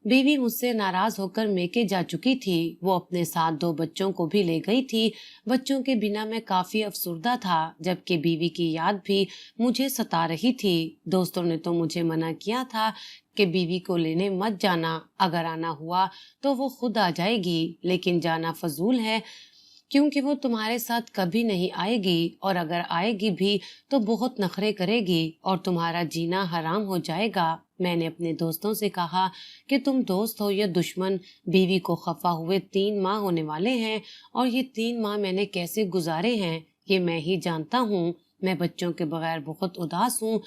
बीवी मुझसे नाराज होकर मेके जा चुकी थी। वो अपने साथ 2 बच्चों को भी ले गई थी। बच्चों के बिना मैं काफी अफसुर्दा था, जबकि बीवी की याद भी मुझे सता रही थी। दोस्तों ने तो मुझे मना किया था कि बीवी को लेने मत जाना, अगर आना हुआ तो वो खुद आ जाएगी, लेकिन जाना फजूल है क्योंकि वो तुम्हारे साथ कभी नहीं आएगी, और अगर आएगी भी तो बहुत नखरे करेगी और तुम्हारा जीना हराम हो जाएगा। मैंने अपने दोस्तों से कहा कि तुम दोस्त हो या दुश्मन, बीवी को खफा हुए 3 माह होने वाले हैं, और ये 3 माह मैंने कैसे गुजारे हैं ये मैं ही जानता हूँ। मैं बच्चों के बगैर बहुत उदास हूँ,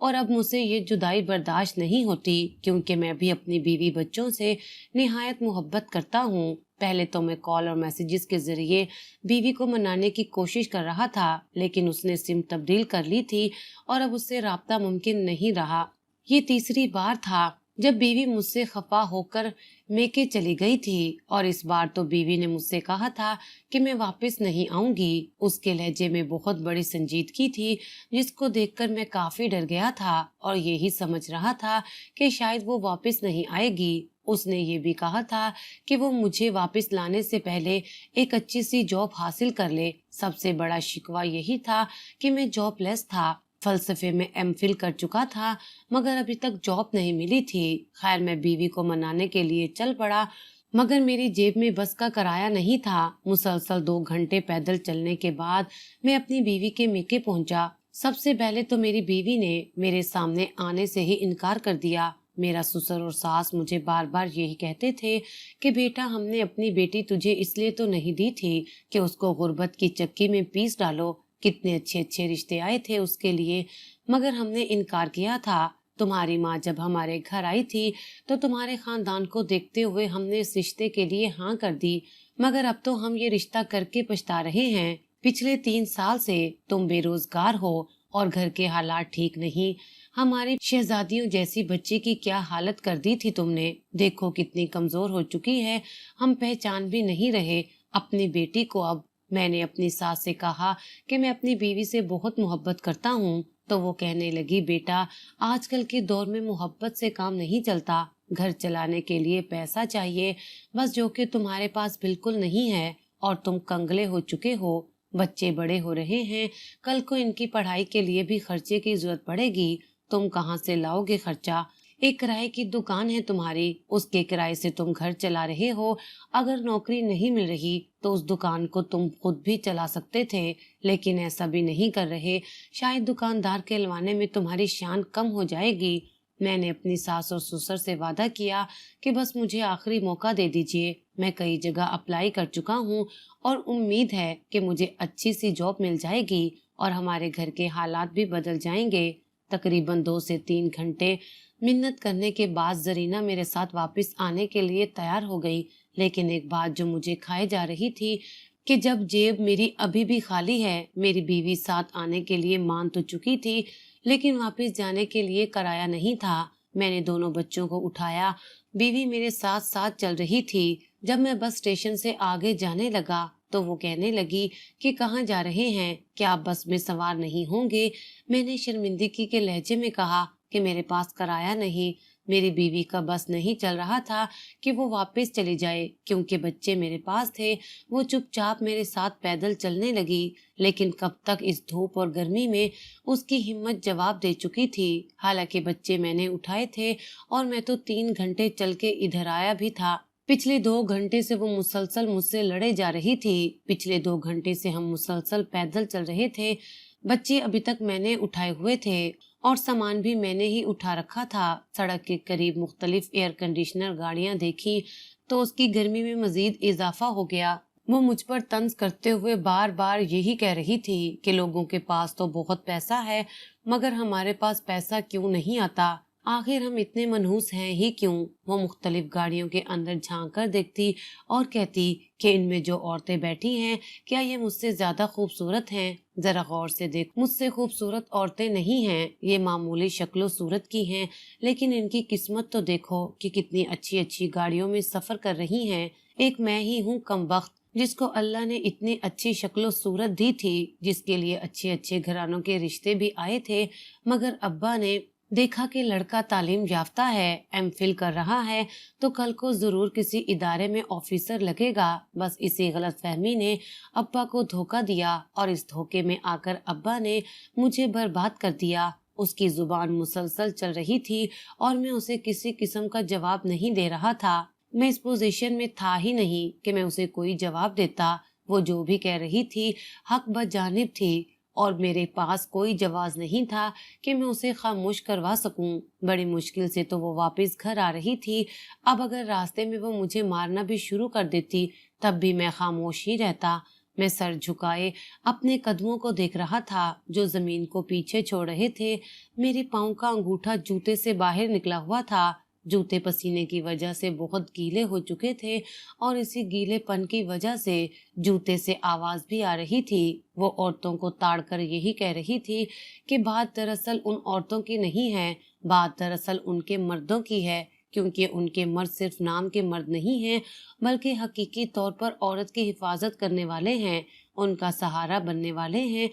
और अब मुझसे ये जुदाई बर्दाश्त नहीं होती, क्योंकि मैं भी अपनी बीवी बच्चों से निहायत मोहब्बत करता हूँ। पहले तो मैं कॉल और मैसेजेस के जरिए बीवी को मनाने की कोशिश कर रहा था, लेकिन उसने सिम तब्दील कर ली थी और अब उससे राब्ता मुमकिन नहीं रहा। ये तीसरी बार था जब बीवी मुझसे खफा होकर मेके चली गई थी, और इस बार तो बीवी ने मुझसे कहा था कि मैं वापस नहीं आऊंगी। उसके लहजे में बहुत बड़ी संजीदगी थी, जिसको देखकर मैं काफी डर गया था और यही समझ रहा था कि शायद वो वापस नहीं आएगी। उसने ये भी कहा था कि वो मुझे वापस लाने से पहले एक अच्छी सी जॉब हासिल कर ले। सबसे बड़ा शिकवा यही था कि मैं जॉबलेस था। फलसफे में एमफिल कर चुका था, मगर अभी तक जॉब नहीं मिली थी। खैर, मैं बीवी को मनाने के लिए चल पड़ा, मगर मेरी जेब में बस का किराया नहीं था। मुसलसल 2 घंटे पैदल चलने के बाद मैं अपनी बीवी के मेके पहुंचा। सबसे पहले तो मेरी बीवी ने मेरे सामने आने से ही इनकार कर दिया। मेरा ससुर और सास मुझे बार बार यही कहते थे कि बेटा, हमने अपनी बेटी तुझे इसलिए तो नहीं दी थी कि उसको गुर्बत की चक्की में पीस डालो। कितने अच्छे अच्छे रिश्ते आए थे उसके लिए, मगर हमने इनकार किया था। तुम्हारी माँ जब हमारे घर आई थी तो तुम्हारे खानदान को देखते हुए हमने इस रिश्ते के लिए हाँ कर दी, मगर अब तो हम ये रिश्ता करके पछता रहे हैं। पिछले 3 साल से तुम बेरोजगार हो और घर के हालात ठीक नहीं। हमारी शहजादियों जैसी बच्ची की क्या हालत कर दी थी तुमने। देखो कितनी कमजोर हो चुकी है, हम पहचान भी नहीं रहे अपनी बेटी को अब। मैंने अपनी सास से कहा कि मैं अपनी बीवी से बहुत मोहब्बत करता हूँ, तो वो कहने लगी, बेटा, आजकल के दौर में मोहब्बत से काम नहीं चलता। घर चलाने के लिए पैसा चाहिए, बस जो कि तुम्हारे पास बिल्कुल नहीं है, और तुम कंगले हो चुके हो। बच्चे बड़े हो रहे हैं, कल को इनकी पढ़ाई के लिए भी खर्चे की जरूरत पड़ेगी। तुम कहाँ से लाओगे खर्चा? एक किराए की दुकान है तुम्हारी, उसके किराए से तुम घर चला रहे हो। अगर नौकरी नहीं मिल रही तो उस दुकान को तुम खुद भी चला सकते थे, लेकिन ऐसा भी नहीं कर रहे। शायद दुकानदार के लवाने में तुम्हारी शान कम हो जाएगी। मैंने अपनी सास और ससुर से वादा किया कि बस मुझे आखिरी मौका दे दीजिए। मैं कई जगह अप्लाई कर चुका हूँ और उम्मीद है कि मुझे अच्छी सी जॉब मिल जाएगी और हमारे घर के हालात भी बदल जाएंगे। तकरीबन 2 से 3 घंटे मिन्नत करने के बाद जरीना मेरे साथ वापस आने के लिए तैयार हो गई, लेकिन एक बात जो मुझे खाए जा रही थी कि जब जेब मेरी अभी भी खाली है। मेरी बीवी साथ आने के लिए मान तो चुकी थी, लेकिन वापस जाने के लिए किराया नहीं था। मैंने दोनों बच्चों को उठाया, बीवी मेरे साथ साथ चल रही थी। जब मैं बस स्टेशन से आगे जाने लगा तो वो कहने लगी कि कहाँ जा रहे हैं, क्या आप बस में सवार नहीं होंगे? मैंने शर्मिंदगी के लहजे में कहा कि मेरे पास किराया नहीं। मेरी बीवी का बस नहीं चल रहा था कि वो वापस चली जाए, क्योंकि बच्चे मेरे पास थे। वो चुपचाप मेरे साथ पैदल चलने लगी, लेकिन कब तक इस धूप और गर्मी में उसकी हिम्मत जवाब दे चुकी थी। हालांकि बच्चे मैंने उठाए थे और मैं तो 3 घंटे चल के इधर आया भी था। पिछले 2 घंटे से वो मुसलसल मुझसे लड़े जा रही थी। पिछले 2 घंटे से हम मुसलसल पैदल चल रहे थे। बच्चे अभी तक मैंने उठाए हुए थे और सामान भी मैंने ही उठा रखा था। सड़क के करीब मुख्तलिफ एयर कंडीशनर गाड़ियां देखी तो उसकी गर्मी में मजीद इजाफा हो गया। वो मुझ पर तंज करते हुए बार बार यही कह रही थी कि लोगों के पास तो बहुत पैसा है, मगर हमारे पास पैसा क्यों नहीं आता? आखिर हम इतने मनहूस हैं ही क्यों? वो मुख्तलिफ गाड़ियों के अंदर झांक कर देखती और कहती कि इनमें जो औरतें बैठी हैं, क्या ये मुझसे ज्यादा खूबसूरत हैं? जरा गौर से देख, मुझसे खूबसूरत औरतें नहीं हैं, ये मामूली शक्लो सूरत की हैं, लेकिन इनकी किस्मत तो देखो कि कितनी अच्छी अच्छी गाड़ियों में सफर कर रही हैं। एक मैं ही हूँ कमबख्त, जिसको अल्लाह ने इतनी अच्छी शक्लो सूरत दी थी, जिसके लिए अच्छे अच्छे घरानों के रिश्ते भी आए थे, मगर अब्बा ने دیکھا کہ لڑکا تعلیم یافتہ ہے، ایم فل کر رہا ہے، تو کل کو ضرور کسی ادارے میں آفیسر لگے گا۔ بس اسی غلط فہمی نے ابا کو دھوکہ دیا اور اس دھوکے میں آ کر ابا نے مجھے برباد کر دیا۔ اس کی زبان مسلسل چل رہی تھی اور میں اسے کسی قسم کا جواب نہیں دے رہا تھا۔ میں اس پوزیشن میں تھا ہی نہیں کہ میں اسے کوئی جواب دیتا۔ وہ جو بھی کہہ رہی تھی حق بجانب تھی اور میرے پاس کوئی جواز نہیں تھا کہ میں اسے خاموش کروا سکوں۔ بڑی مشکل سے تو وہ واپس گھر آ رہی تھی۔ اب اگر راستے میں وہ مجھے مارنا بھی شروع کر دیتی تب بھی میں خاموش ہی رہتا۔ میں سر جھکائے اپنے قدموں کو دیکھ رہا تھا جو زمین کو پیچھے چھوڑ رہے تھے۔ میرے پاؤں کا انگوٹھا جوتے سے باہر نکلا ہوا تھا۔ جوتے پسینے کی وجہ سے بہت گیلے ہو چکے تھے اور اسی گیلے پن کی وجہ سے جوتے سے آواز بھی آ رہی تھی۔ وہ عورتوں کو تاڑ کر یہی کہہ رہی تھی کہ بات دراصل ان عورتوں کی نہیں ہے، بات دراصل ان کے مردوں کی ہے، کیونکہ ان کے مرد صرف نام کے مرد نہیں ہیں بلکہ حقیقی طور پر عورت کی حفاظت کرنے والے ہیں، ان کا سہارا بننے والے ہیں،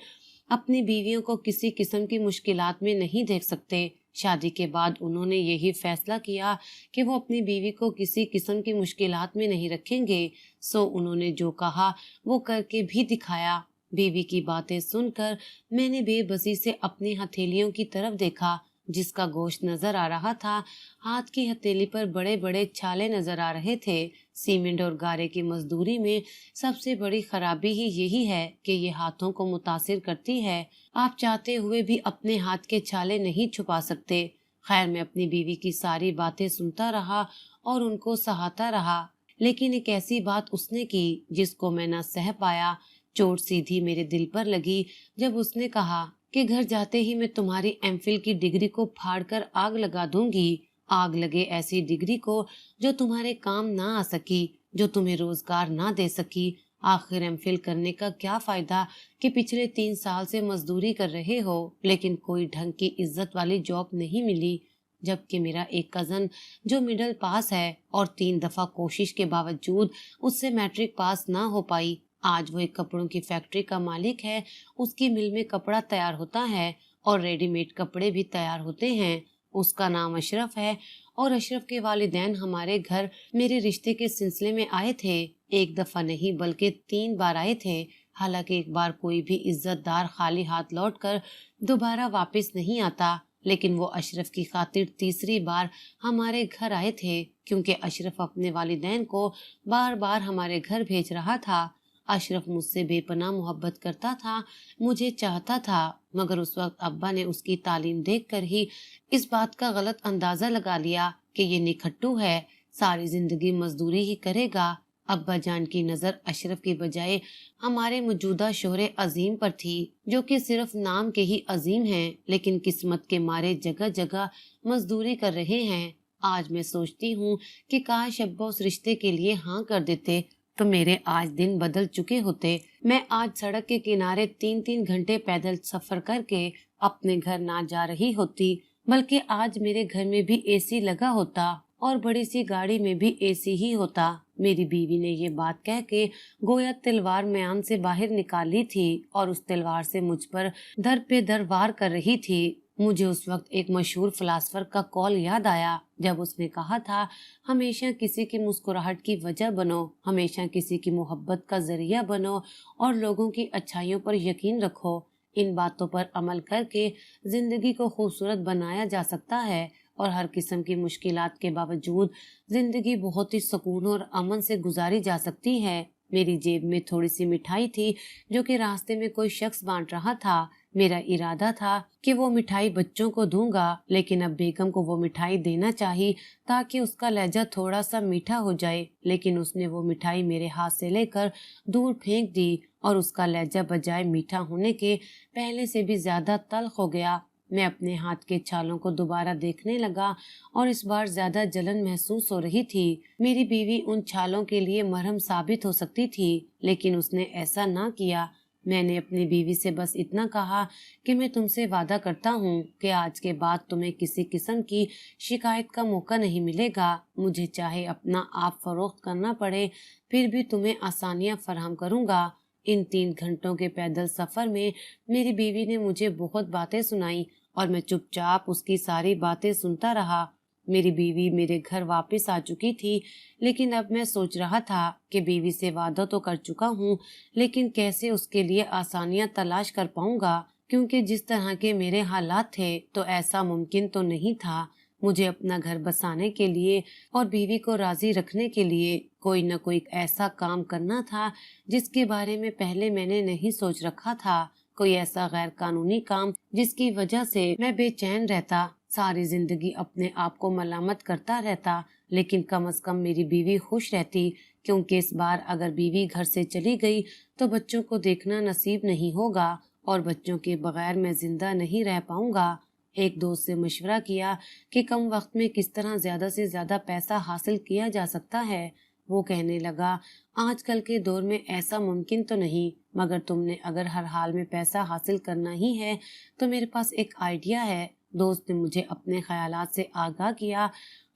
اپنی بیویوں کو کسی قسم کی مشکلات میں نہیں دیکھ سکتے۔ شادی کے بعد انہوں نے یہی فیصلہ کیا کہ وہ اپنی بیوی کو کسی قسم کی مشکلات میں نہیں رکھیں گے، سو انہوں نے جو کہا وہ کر کے بھی دکھایا۔ بیوی کی باتیں سن کر میں نے بے بسی سے اپنی ہتھیلیوں کی طرف دیکھا جس کا گوشت نظر آ رہا تھا۔ ہاتھ کی ہتھیلی پر بڑے بڑے چھالے نظر آ رہے تھے۔ سیمنٹ اور گارے کی مزدوری میں سب سے بڑی خرابی ہی یہی ہے کہ یہ ہاتھوں کو متاثر کرتی ہے۔ آپ چاہتے ہوئے بھی اپنے ہاتھ کے چھالے نہیں چھپا سکتے۔ خیر میں اپنی بیوی کی ساری باتیں سنتا رہا اور ان کو سہاتا رہا، لیکن ایک ایسی بات اس نے کی جس کو میں نہ سہ پایا۔ چوٹ سیدھی میرے دل پر لگی جب اس نے کہا کہ گھر جاتے ہی میں تمہاری ایم فل کی ڈگری کو پھاڑ کر آگ لگا دوں گی۔ آگ لگے ایسی ڈگری کو جو تمہارے کام نہ آ سکی، جو تمہیں روزگار نہ دے سکی۔ آخر ایم فل کرنے کا کیا فائدہ کہ پچھلے 3 سال سے مزدوری کر رہے ہو لیکن کوئی ڈھنگ کی عزت والی جاب نہیں ملی، جبکہ میرا ایک کزن جو مڈل پاس ہے اور 3 دفعہ کوشش کے باوجود اس سے میٹرک پاس نہ ہو پائی، آج وہ ایک کپڑوں کی فیکٹری کا مالک ہے۔ اس کی مل میں کپڑا تیار ہوتا ہے اور ریڈی میڈ کپڑے بھی تیار ہوتے ہیں۔ اس کا نام اشرف ہے اور اشرف کے والدین ہمارے گھر میرے رشتے کے سلسلے میں آئے تھے۔ ایک دفعہ نہیں بلکہ 3 بار آئے تھے۔ حالانکہ ایک بار کوئی بھی عزت دار خالی ہاتھ لوٹ کر دوبارہ واپس نہیں آتا، لیکن وہ اشرف کی خاطر تیسری بار ہمارے گھر آئے تھے کیونکہ اشرف اپنے والدین کو بار بار ہمارے گھر بھیج رہا تھا۔ اشرف مجھ سے بے پناہ محبت کرتا تھا، مجھے چاہتا تھا، مگر اس وقت ابا نے اس کی تعلیم دیکھ کر ہی اس بات کا غلط اندازہ لگا لیا کہ یہ نکھٹو ہے، ساری زندگی مزدوری ہی کرے گا۔ ابا جان کی نظر اشرف کی بجائے ہمارے موجودہ شوہر عظیم پر تھی جو کہ صرف نام کے ہی عظیم ہیں لیکن قسمت کے مارے جگہ جگہ مزدوری کر رہے ہیں۔ آج میں سوچتی ہوں کہ کاش ابا اس رشتے کے لیے ہاں کر دیتے تو میرے آج دن بدل چکے ہوتے۔ میں آج سڑک کے کنارے 3 گھنٹے پیدل سفر کر کے اپنے گھر نہ جا رہی ہوتی بلکہ آج میرے گھر میں بھی اے سی لگا ہوتا اور بڑی سی گاڑی میں بھی اے سی ہی ہوتا۔ میری بیوی نے یہ بات کہہ کے گویا تلوار میان سے باہر نکال لی تھی اور اس تلوار سے مجھ پر در پہ در وار کر رہی تھی۔ مجھے اس وقت ایک مشہور فلاسفر کا قول یاد آیا جب اس نے کہا تھا، ہمیشہ کسی کی مسکراہٹ کی وجہ بنو، ہمیشہ کسی کی محبت کا ذریعہ بنو اور لوگوں کی اچھائیوں پر یقین رکھو۔ ان باتوں پر عمل کر کے زندگی کو خوبصورت بنایا جا سکتا ہے اور ہر قسم کی مشکلات کے باوجود زندگی بہت ہی سکون اور امن سے گزاری جا سکتی ہے۔ میری جیب میں تھوڑی سی مٹھائی تھی جو کہ راستے میں کوئی شخص بانٹ رہا تھا۔ میرا ارادہ تھا کہ وہ مٹھائی بچوں کو دوں گا لیکن اب بیگم کو وہ مٹھائی دینا چاہی تاکہ اس کا لہجہ تھوڑا سا میٹھا ہو جائے، لیکن اس نے وہ مٹھائی میرے ہاتھ سے لے کر دور پھینک دی اور اس کا لہجہ بجائے میٹھا ہونے کے پہلے سے بھی زیادہ تلخ ہو گیا۔ میں اپنے ہاتھ کے چھالوں کو دوبارہ دیکھنے لگا اور اس بار زیادہ جلن محسوس ہو رہی تھی۔ میری بیوی ان چھالوں کے لیے مرہم ثابت ہو سکتی تھی لیکن اس نے ایسا نہ کیا۔ میں نے اپنی بیوی سے بس اتنا کہا کہ میں تم سے وعدہ کرتا ہوں کہ آج کے بعد تمہیں کسی قسم کی شکایت کا موقع نہیں ملے گا، مجھے چاہے اپنا آپ فروخت کرنا پڑے پھر بھی تمہیں آسانیاں فراہم کروں گا۔ ان 3 گھنٹوں کے پیدل سفر میں میری بیوی نے مجھے بہت باتیں سنائی और मैं चुपचाप उसकी सारी बातें सुनता रहा। मेरी बीवी मेरे घर वापस आ चुकी थी, लेकिन अब मैं सोच रहा था कि बीवी से वादा तो कर चुका हूँ, लेकिन कैसे उसके लिए आसानियां तलाश कर पाऊंगा, क्योंकि जिस तरह के मेरे हालात थे तो ऐसा मुमकिन तो नहीं था। मुझे अपना घर बसाने के लिए और बीवी को राजी रखने के लिए कोई न कोई ऐसा काम करना था जिसके बारे में पहले मैंने नहीं सोच रखा था। कोई ऐसा गैर कानूनी काम जिसकी वजह से मैं बेचैन रहता, सारी जिंदगी अपने आप को मलामत करता रहता, लेकिन कम से कम मेरी बीवी खुश रहती, क्योंकि इस बार अगर बीवी घर से चली गई तो बच्चों को देखना नसीब नहीं होगा और बच्चों के बगैर मैं जिंदा नहीं रह पाऊंगा। एक दोस्त से मशवरा किया कि कम वक्त में किस तरह ज्यादा से ज्यादा पैसा हासिल किया जा सकता है। वो कहने लगा, आजकल के दौर में ऐसा मुमकिन तो नहीं, मगर तुमने अगर हर हाल में पैसा हासिल करना ही है तो मेरे पास एक आइडिया है। दोस्त ने मुझे अपने ख्यालात से आगाह किया।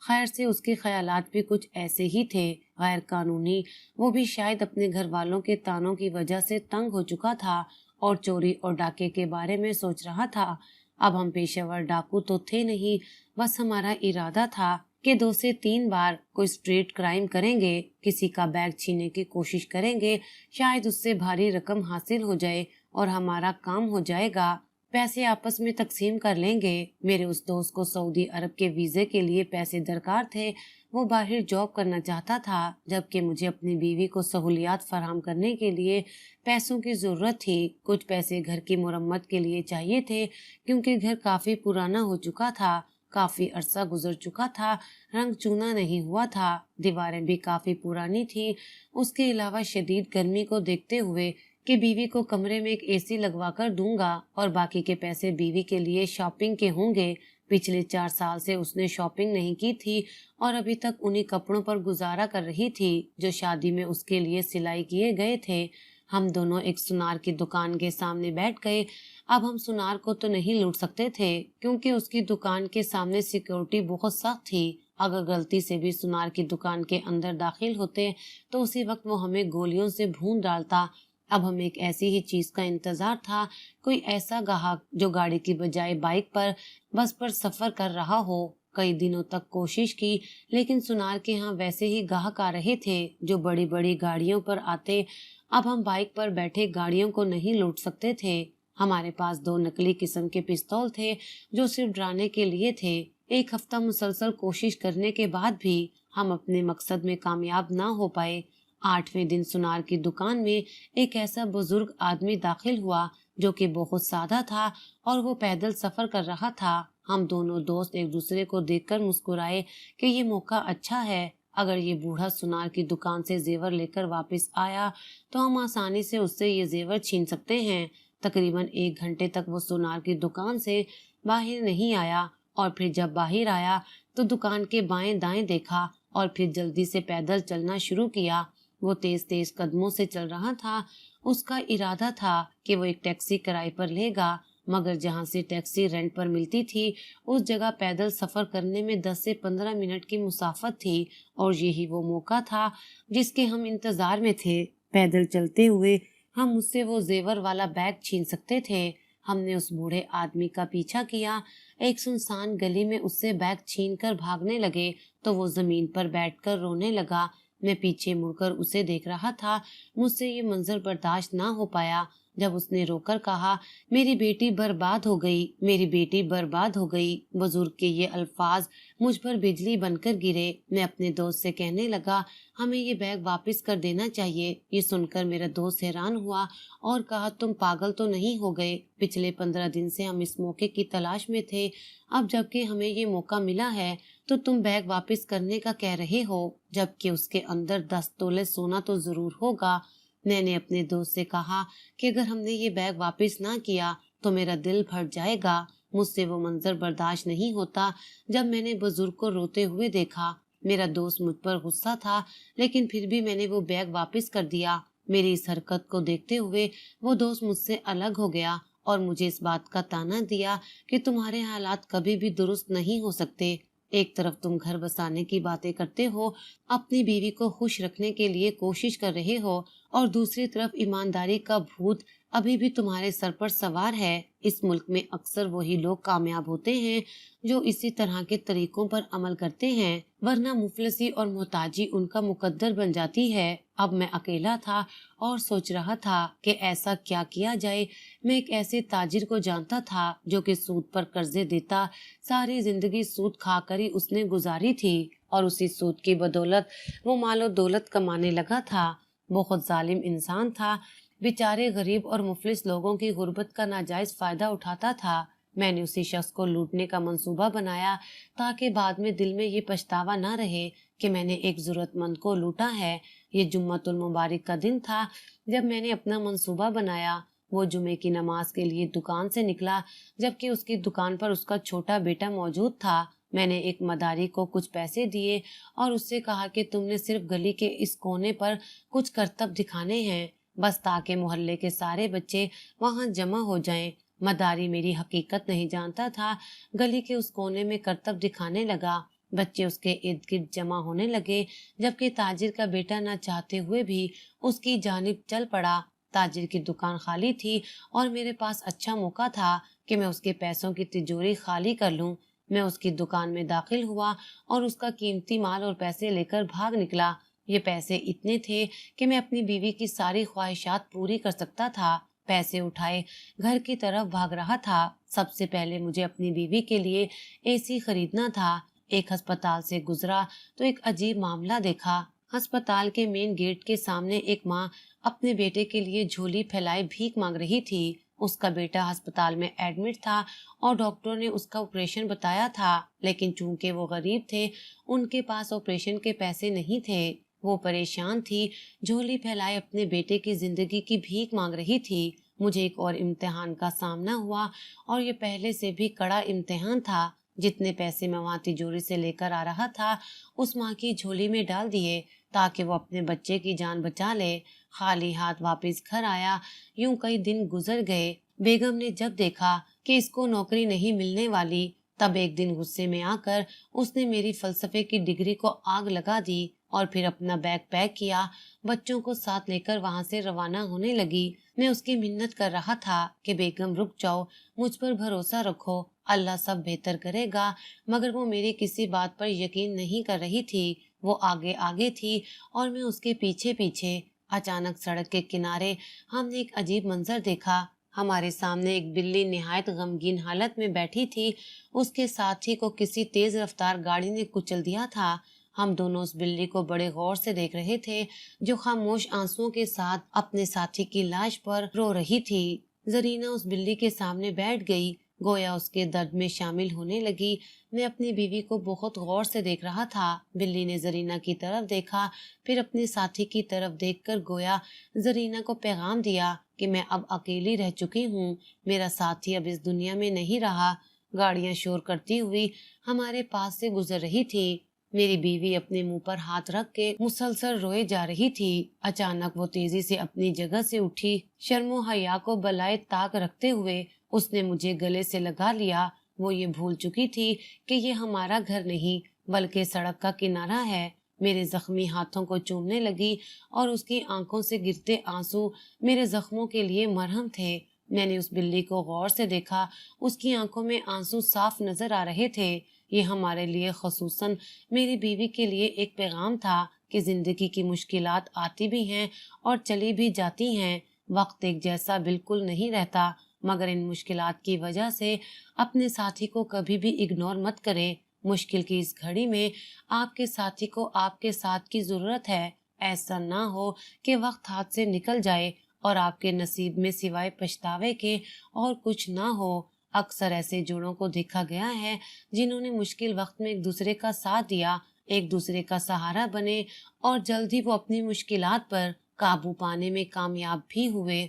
खैर से उसके ख्यालात भी कुछ ऐसे ही थे, गैर कानूनी। वो भी शायद अपने घर वालों के तानों की वजह से तंग हो चुका था और चोरी और डाके के बारे में सोच रहा था। अब हम पेशेवर डाकू तो थे नहीं, बस हमारा इरादा था कि 2 से 3 बार कोई स्ट्रीट क्राइम करेंगे, किसी का बैग छीनने की कोशिश करेंगे, शायद उससे भारी रकम हासिल हो जाए और हमारा काम हो जाएगा। पैसे आपस में तकसीम कर लेंगे। मेरे उस दोस्त को सऊदी अरब के वीजे के लिए पैसे दरकार थे। वो बाहर जॉब करना चाहता था, जबकि मुझे अपनी बीवी को सहूलियात फराहम करने के लिए पैसों की जरूरत थी। कुछ पैसे घर की मुरम्मत के लिए चाहिए थे, क्योंकि घर काफी पुराना हो चुका था, काफी अरसा गुजर चुका था, रंग चूना नहीं हुआ था, दीवारें भी काफी पुरानी थी। उसके अलावा शदीद गर्मी को देखते हुए कि बीवी को कमरे में एक एसी लगवा कर दूंगा और बाकी के पैसे बीवी के लिए शॉपिंग के होंगे। पिछले 4 साल से उसने शॉपिंग नहीं की थी और अभी तक उन्हीं कपड़ों पर गुजारा कर रही थी जो शादी में उसके लिए सिलाई किए गए थे। हम दोनों एक सुनार की दुकान के सामने बैठ गए। अब हम सुनार को तो नहीं लूट सकते थे, क्योंकि उसकी दुकान के सामने सिक्योरिटी बहुत सख्त थी। अगर गलती से भी सुनार की दुकान के अंदर दाखिल होते तो उसी वक्त वो हमें गोलियों से भून डालता। अब हमें एक ऐसी ही चीज का इंतजार था, कोई ऐसा गाहक जो गाड़ी की बजाय बाइक पर, बस पर सफर कर रहा हो। कई दिनों तक कोशिश की, लेकिन सुनार के यहाँ वैसे ही गाहक आ रहे थे जो बड़ी बड़ी गाड़ियों पर आते। अब हम बाइक पर बैठे गाड़ियों को नहीं लूट सकते थे। हमारे पास 2 नकली किस्म के पिस्तौल थे जो सिर्फ डराने के लिए थे। एक हफ्ता मुसलसल कोशिश करने के बाद भी हम अपने मकसद में कामयाब ना हो पाए। 8वें दिन सुनार की दुकान में एक ऐसा बुजुर्ग आदमी दाखिल हुआ जो कि बहुत सादा था और वो पैदल सफर कर रहा था। हम दोनों दोस्त एक दूसरे को देखकर मुस्कुराए कि ये मौका अच्छा है। अगर ये बूढ़ा सुनार की दुकान से जेवर लेकर वापस आया तो हम आसानी से उससे ये जेवर छीन सकते हैं। तकरीबन 1 घंटे तक वो सुनार की दुकान से बाहर नहीं आया और फिर जब बाहर आया तो दुकान के बाएं दाएं देखा और फिर जल्दी से पैदल चलना शुरू किया। वो तेज तेज कदमों से चल रहा था। उसका इरादा था कि वो एक टैक्सी किराए पर लेगा, मगर जहाँ से टैक्सी रेंट पर मिलती थी उस जगह पैदल सफर करने में 10 से 15 मिनट की मुसाफत थी और यही वो मौका था जिसके हम इंतजार में थे। पैदल चलते हुए हम उससे वो जेवर वाला बैग छीन सकते थे। हमने उस बूढ़े आदमी का पीछा किया। एक सुनसान गली में उससे बैग छीन कर भागने लगे तो वो जमीन पर बैठकर रोने लगा। मैं पीछे मुड़कर उसे देख रहा था। मुझसे ये मंजर बर्दाश्त ना हो पाया जब उसने रोकर कहा, मेरी बेटी बर्बाद हो गई, मेरी बेटी बर्बाद हो गई। बुजुर्ग के ये अल्फाज मुझ पर बिजली बनकर गिरे। मैं अपने दोस्त से कहने लगा, हमें ये बैग वापस कर देना चाहिए। ये सुनकर मेरा दोस्त हैरान हुआ और कहा, तुम पागल तो नहीं हो गए? पिछले 15 दिन से हम इस मौके की तलाश में थे। अब जबकि हमें ये मौका मिला है तो तुम बैग वापस करने का कह रहे हो, जबकि उसके अंदर 10 तोले सोना तो जरूर होगा। मैंने अपने दोस्त से कहा कि अगर हमने ये बैग वापस ना किया तो मेरा दिल फट जाएगा। मुझसे वो मंजर बर्दाश्त नहीं होता। जब मैंने बुजुर्ग को रोते हुए देखा, मेरा दोस्त मुझ पर गुस्सा था, लेकिन फिर भी मैंने वो बैग वापस कर दिया। मेरी इस हरकत को देखते हुए वो दोस्त मुझसे अलग हो गया और मुझे इस बात का ताना दिया कि तुम्हारे हालात कभी भी दुरुस्त नहीं हो सकते। एक तरफ तुम घर बसाने की बातें करते हो, अपनी बीवी को खुश रखने के लिए कोशिश कर रहे हो, और दूसरी तरफ ईमानदारी का भूत ابھی بھی تمہارے سر پر سوار ہے۔ اس ملک میں اکثر وہی لوگ کامیاب ہوتے ہیں جو اسی طرح کے طریقوں پر عمل کرتے ہیں، ورنہ مفلسی اور محتاجی ان کا مقدر بن جاتی ہے۔ اب میں اکیلا تھا اور سوچ رہا تھا کہ ایسا کیا کیا جائے۔ میں ایک ایسے تاجر کو جانتا تھا جو کہ سود پر قرضے دیتا، ساری زندگی سود کھا کر ہی اس نے گزاری تھی اور اسی سود کی بدولت وہ مال و دولت کمانے لگا تھا۔ بہت ظالم انسان تھا، بیچارے غریب اور مفلس لوگوں کی غربت کا ناجائز فائدہ اٹھاتا تھا۔ میں نے اسی شخص کو لوٹنے کا منصوبہ بنایا تاکہ بعد میں دل میں یہ پچھتاوا نہ رہے کہ میں نے ایک ضرورت مند کو لوٹا ہے۔ یہ جمعۃ المبارک کا دن تھا جب میں نے اپنا منصوبہ بنایا۔ وہ جمعے کی نماز کے لیے دکان سے نکلا جبکہ اس کی دکان پر اس کا چھوٹا بیٹا موجود تھا۔ میں نے ایک مداری کو کچھ پیسے دیے اور اس سے کہا کہ تم نے صرف گلی کے اس کونے پر کچھ کرتب دکھانے ہیں، بس تاکہ محلے کے سارے بچے وہاں جمع ہو جائیں۔ مداری میری حقیقت نہیں جانتا تھا۔ گلی کے اس کونے میں کرتب دکھانے لگا، بچے اس کے ارد گرد جمع ہونے لگے، جبکہ تاجر کا بیٹا نہ چاہتے ہوئے بھی اس کی جانب چل پڑا۔ تاجر کی دکان خالی تھی اور میرے پاس اچھا موقع تھا کہ میں اس کے پیسوں کی تجوری خالی کر لوں۔ میں اس کی دکان میں داخل ہوا اور اس کا قیمتی مال اور پیسے لے کر بھاگ نکلا۔ یہ پیسے اتنے تھے کہ میں اپنی بیوی کی ساری خواہشات پوری کر سکتا تھا۔ پیسے اٹھائے گھر کی طرف بھاگ رہا تھا۔ سب سے پہلے مجھے اپنی بیوی کے لیے اے سی خریدنا تھا۔ ایک ہسپتال سے گزرا تو ایک عجیب معاملہ دیکھا۔ ہسپتال کے مین گیٹ کے سامنے ایک ماں اپنے بیٹے کے لیے جھولی پھیلائے بھیک مانگ رہی تھی۔ اس کا بیٹا ہسپتال میں ایڈمٹ تھا اور ڈاکٹر نے اس کا آپریشن بتایا تھا، لیکن چونکہ وہ غریب تھے ان کے پاس آپریشن کے پیسے نہیں تھے۔ وہ پریشان تھی، جھولی پھیلائے اپنے بیٹے کی زندگی کی بھیک مانگ رہی تھی۔ مجھے ایک اور امتحان کا سامنا ہوا اور یہ پہلے سے بھی کڑا امتحان تھا۔ جتنے پیسے میں وہاں تجوری سے لے کر آ رہا تھا اس ماں کی جھولی میں ڈال دیے تاکہ وہ اپنے بچے کی جان بچا لے۔ خالی ہاتھ واپس گھر آیا۔ یوں کئی دن گزر گئے۔ بیگم نے جب دیکھا کہ اس کو نوکری نہیں ملنے والی، تب ایک دن غصے میں آ کر اس نے میری فلسفے کی ڈگری کو آگ لگا دی اور پھر اپنا بیگ پیک کیا، بچوں کو ساتھ لے کر وہاں سے روانہ ہونے لگی۔ میں اس کی منت کر رہا تھا کہ بیگم رک جاؤ، مجھ پر بھروسہ رکھو، اللہ سب بہتر کرے گا، مگر وہ میری کسی بات پر یقین نہیں کر رہی تھی۔ وہ آگے آگے تھی اور میں اس کے پیچھے پیچھے۔ اچانک سڑک کے کنارے ہم نے ایک عجیب منظر دیکھا۔ ہمارے سامنے ایک بلی نہایت غمگین حالت میں بیٹھی تھی۔ اس کے ساتھی کو کسی تیز رفتار گاڑی نے کچل دیا تھا۔ ہم دونوں اس بلی کو بڑے غور سے دیکھ رہے تھے جو خاموش آنسوؤں کے ساتھ اپنے ساتھی کی لاش پر رو رہی تھی۔ زرینہ اس بلی کے سامنے بیٹھ گئی، گویا اس کے درد میں شامل ہونے لگی۔ میں اپنی بیوی کو بہت غور سے دیکھ رہا تھا۔ بلی نے زرینہ کی طرف دیکھا، پھر اپنے ساتھی کی طرف دیکھ کر گویا زرینہ کو پیغام دیا کہ میں اب اکیلی رہ چکی ہوں، میرا ساتھی اب اس دنیا میں نہیں رہا۔ گاڑیاں شور کرتی ہوئی ہمارے پاس سے گزر رہی تھی۔ میری بیوی اپنے منہ پر ہاتھ رکھ کے مسلسل روئے جا رہی تھی۔ اچانک وہ تیزی سے اپنی جگہ سے اٹھی۔ شرم و حیا کو بالائے طاق رکھتے ہوئے اس نے مجھے گلے سے لگا لیا۔ وہ یہ بھول چکی تھی کہ یہ ہمارا گھر نہیں بلکہ سڑک کا کنارہ ہے۔ میرے زخمی ہاتھوں کو چومنے لگی اور اس کی آنکھوں سے گرتے آنسو میرے زخموں کے لیے مرہم تھے۔ میں نے اس بلی کو غور سے دیکھا، اس کی آنکھوں میں آنسو صاف نظر آ رہے تھے۔ یہ ہمارے لیے، خصوصاً میری بیوی کے لیے، ایک پیغام تھا کہ زندگی کی مشکلات آتی بھی ہیں اور چلی بھی جاتی ہیں۔ وقت ایک جیسا بالکل نہیں رہتا، مگر ان مشکلات کی وجہ سے اپنے ساتھی کو کبھی بھی اگنور مت کریں۔ مشکل کی اس گھڑی میں آپ کے ساتھی کو آپ کے ساتھ کی ضرورت ہے۔ ایسا نہ ہو کہ وقت ہاتھ سے نکل جائے اور آپ کے نصیب میں سوائے پچھتاوے کے اور کچھ نہ ہو۔ اکثر ایسے جوڑوں کو دیکھا گیا ہے جنہوں نے مشکل وقت میں ایک دوسرے کا ساتھ دیا، ایک دوسرے کا سہارا بنے اور جلد ہی وہ اپنی مشکلات پر قابو پانے میں کامیاب بھی ہوئے۔